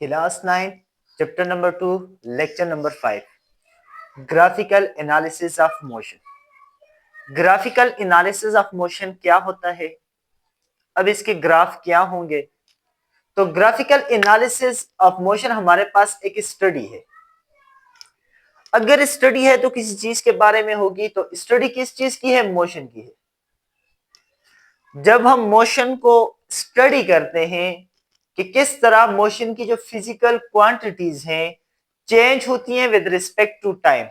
Class 9 chapter number 2 lecture number 5 graphical analysis of motion. Graphical analysis of motion क्या होता है, अब इसके ग्राफ क्या होंगे। तो ग्राफिकल एनालिसिस ऑफ मोशन हमारे पास एक स्टडी है। अगर स्टडी है तो किसी चीज के बारे में होगी, तो स्टडी किस चीज की है? मोशन की है। जब हम मोशन को स्टडी करते हैं कि किस तरह मोशन की जो फिजिकल क्वांटिटीज हैं चेंज होती हैं विद रिस्पेक्ट टू टाइम,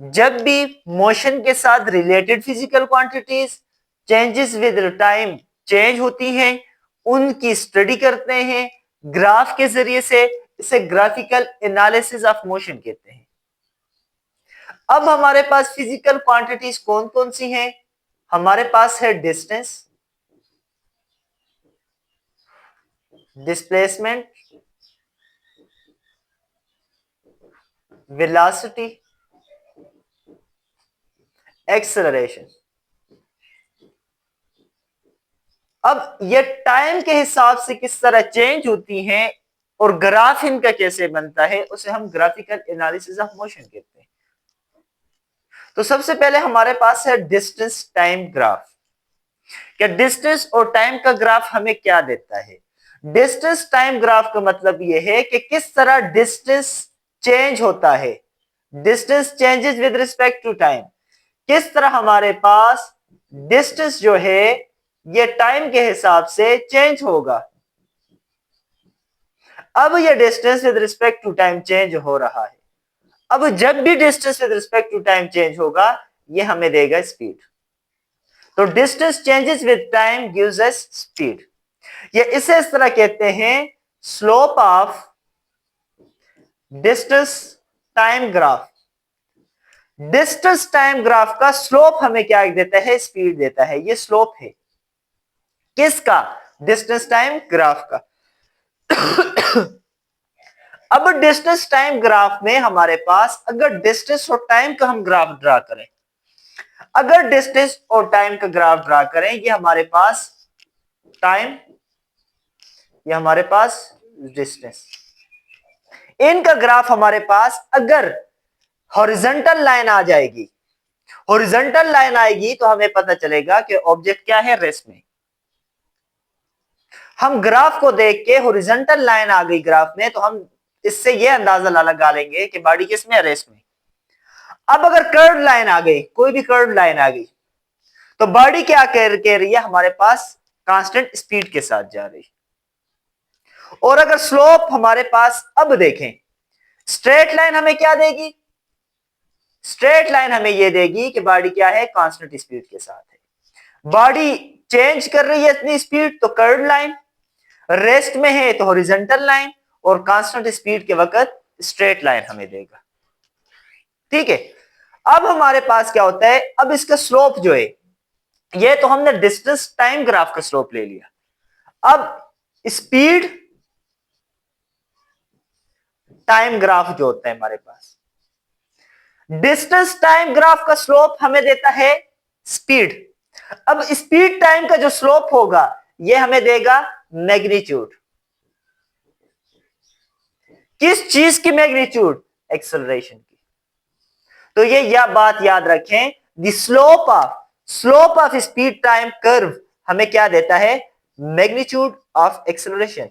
जब भी मोशन के साथ related physical quantities changes with time change होती हैं, उनकी स्टडी करते हैं ग्राफ के जरिए से। इसे ग्राफिकल एनालिसिस ऑफ मोशन कहते हैं। अब हमारे पास फिजिकल क्वांटिटीज कौन कौन सी हैं? हमारे पास है डिस्टेंस, डिस्प्लेसमेंट, वेलोसिटी, एक्सेलरेशन। अब ये टाइम के हिसाब से किस तरह चेंज होती हैं और ग्राफ इनका कैसे बनता है, उसे हम ग्राफिकल एनालिसिस ऑफ मोशन कहते हैं। तो सबसे पहले हमारे पास है डिस्टेंस टाइम ग्राफ। क्या डिस्टेंस और टाइम का ग्राफ हमें क्या देता है? डिस्टेंस टाइम ग्राफ का मतलब यह है कि किस तरह डिस्टेंस चेंज होता है, distance changes with respect to time. किस तरह हमारे पास डिस्टेंस जो है ये टाइम के हिसाब से चेंज होगा। अब ये distance with respect to time change हो रहा है। अब जब भी distance with respect to time change होगा, ये हमें देगा स्पीड। तो distance changes with time gives us speed. ये इसे इस तरह कहते हैं slope of distance time graph. Distance time graph का स्लोप हमें क्या देता है? स्पीड देता है। ये स्लोप है किसका? डिस्टेंस टाइम ग्राफ का। अब डिस्टेंस टाइम ग्राफ में हमारे पास अगर डिस्टेंस और टाइम का हम ग्राफ ड्रा करें, अगर डिस्टेंस और टाइम का ग्राफ ड्रा करें, ये हमारे पास टाइम, ये हमारे पास डिस्टेंस, इनका ग्राफ हमारे पास अगर हॉरिजॉन्टल लाइन आ जाएगी, हॉरिजॉन्टल लाइन आएगी तो हमें पता चलेगा कि ऑब्जेक्ट क्या है? रेस्ट में। हम ग्राफ को देख के हॉरिजॉन्टल लाइन आ गई ग्राफ में, तो हम इससे यह अंदाजा लगा लेंगे कि बॉडी किस में? रेस्ट में। अब अगर कर्व लाइन आ गई, कोई भी कर्व लाइन आ गई, तो बॉडी क्या कह रही है? हमारे पास कांस्टेंट स्पीड के साथ जा रही है। और अगर स्लोप हमारे पास, अब देखें स्ट्रेट लाइन हमें क्या देगी? स्ट्रेट लाइन हमें यह देगी कि बॉडी क्या है? कांस्टेंट स्पीड के साथ है। बॉडी चेंज कर रही है इतनी स्पीड तो कर्व लाइन, रेस्ट में है तो हॉरिजॉन्टल लाइन, और कांस्टेंट स्पीड के वक्त स्ट्रेट लाइन हमें देगा। ठीक है। अब हमारे पास क्या होता है? अब इसका स्लोप जो है, ये तो हमने डिस्टेंस टाइम ग्राफ का स्लोप ले लिया। अब स्पीड टाइम ग्राफ जो होता है हमारे पास, डिस्टेंस टाइम ग्राफ का स्लोप हमें देता है स्पीड। अब स्पीड टाइम का जो स्लोप होगा ये हमें देगा मैग्नीट्यूड। किस चीज की मैग्नीट्यूड? एक्सेलरेशन की। तो ये या बात याद रखें, the slope of speed time curve हमें क्या देता है? Magnitude of acceleration.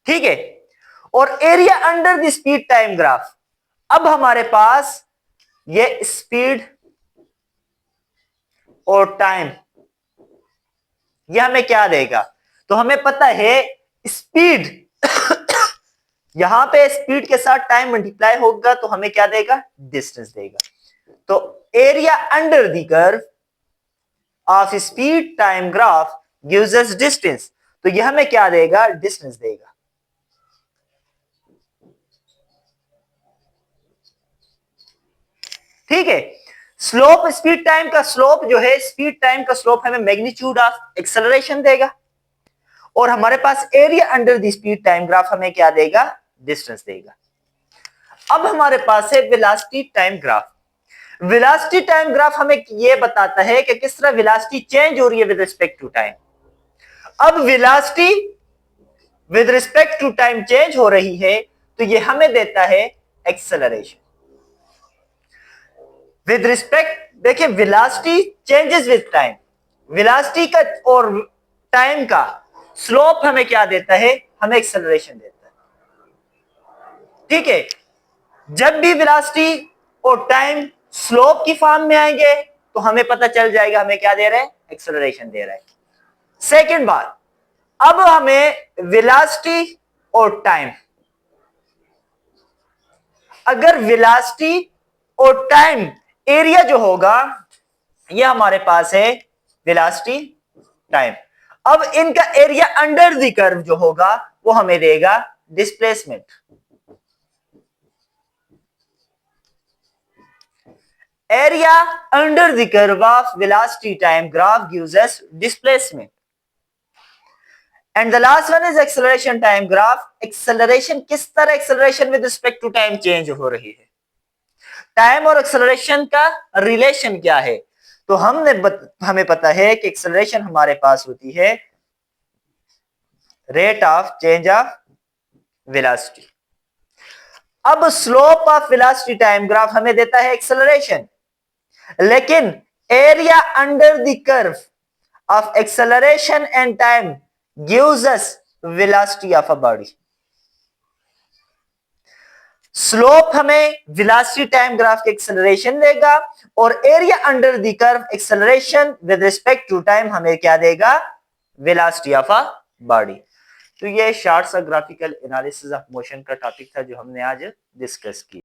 ठीक है। और area under the speed time graph, अब हमारे पास ये स्पीड और टाइम, ये हमें क्या देगा? तो हमें पता है स्पीड यहां पे स्पीड के साथ टाइम मल्टीप्लाई होगा तो हमें क्या देगा? डिस्टेंस देगा। तो area under the curve of speed time graph gives us distance. तो यह हमें क्या देगा? डिस्टेंस देगा। ठीक है। स्लोप स्पीड टाइम का स्लोप जो है, स्पीड टाइम का स्लोप हमें मैग्नीट्यूड ऑफ एक्सेलरेशन देगा, और हमारे पास area under the speed time graph हमें क्या देगा? डिस्टेंस देगा। अब हमारे पास है velocity time graph. Velocity time graph हमें यह बताता है कि किस तरह वेलोसिटी चेंज हो रही है विद रिस्पेक्ट टू टाइम। अब velocity with respect to time change हो रही है, तो ये हमें देता है एक्सेलरेशन विद रिस्पेक्ट। देखिए velocity changes with time, velocity का और टाइम का स्लोप हमें क्या देता है, हमें एक्सेलरेशन देता है। ठीक है, जब भी वेलोसिटी और टाइम स्लोप की फॉर्म में आएंगे तो हमें पता चल जाएगा हमें क्या दे रहे हैं, एक्सेलरेशन दे रहा है। सेकंड बात, अब हमें वेलोसिटी और टाइम, अगर वेलोसिटी और टाइम एरिया जो होगा ये हमारे पास है वेलोसिटी टाइम, अब इनका एरिया अंडर द कर्व जो होगा वो हमें देगा displacement. Area under the curve of velocity time graph gives us displacement. And the last one is acceleration time graph. Acceleration किस तरह acceleration with respect to time change हो रही है, टाइम और एक्सेलरेशन का रिलेशन क्या है। तो हमें पता है कि एक्सेलरेशन हमारे पास होती है rate of change of velocity. अब slope of velocity time graph हमें देता है एक्सेलरेशन, लेकिन area under the curve of acceleration and time gives us velocity of a body. Slope हमें वेलोसिटी टाइम ग्राफ के एक्सेलरेशन देगा और area under the curve acceleration with respect to time हमें क्या देगा, वेलोसिटी ऑफ अ बॉडी। तो ये short सा ग्राफिकल एनालिसिस ऑफ मोशन का टॉपिक था जो हमने आज डिस्कस किया।